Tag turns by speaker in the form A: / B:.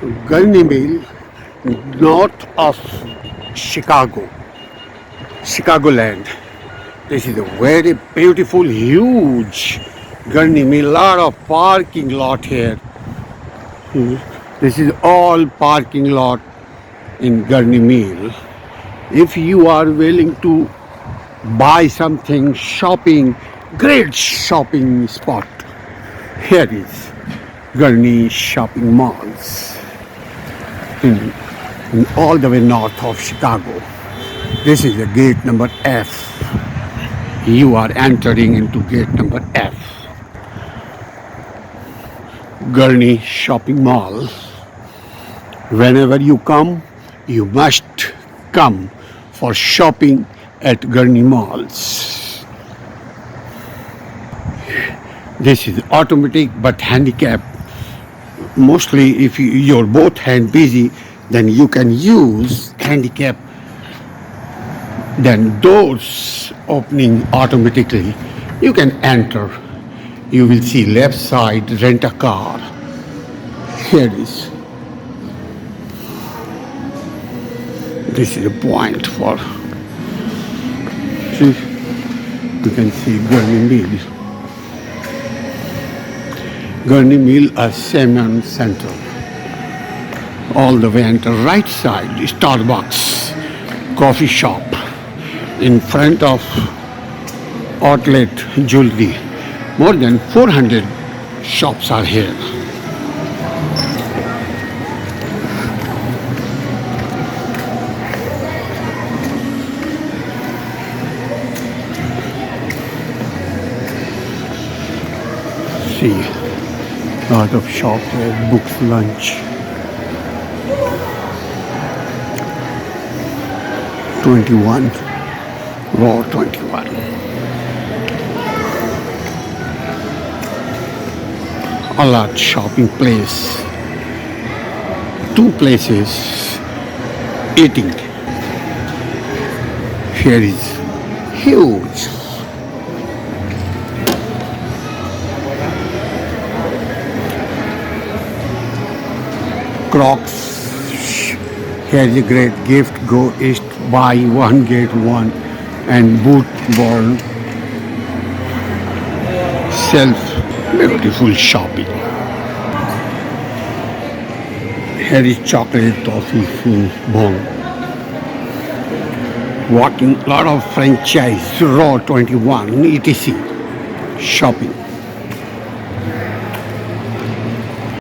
A: Gurnee Mills, north of Chicago, Chicagoland. This is a very beautiful, huge Gurnee Mill. Lot of parking lot here. This is all parking lot in Gurnee Mill. If you are willing to buy something, shopping, great shopping spot. Here is Gurnee shopping malls in all the way north of Chicago. This is the gate number F. You are entering into gate number F. Gurnee shopping mall. Whenever you come, you must come for shopping at Gurnee malls. This is automatic but handicap. Mostly if you're both hand busy, then you can use handicap. Then doors opening automatically. You can enter. You will see left side, rent a car. Here it is. This is a point for, see, you can see Gurnee Mill. Gurnee Mill Aslam Center. All the way enter right side, Starbucks, coffee shop. In front of outlet jewelry. More than 400 shops are here. See, lot of shop here, books, lunch. 21, row 21. A lot shopping place. Two places eating. Here is huge. Crocs. Here is a great gift. Go east, buy one, get one. And boot born. Self. Beautiful shopping. Here is chocolate toffee bone. Walking, lot of franchise, row 21, etc. Shopping.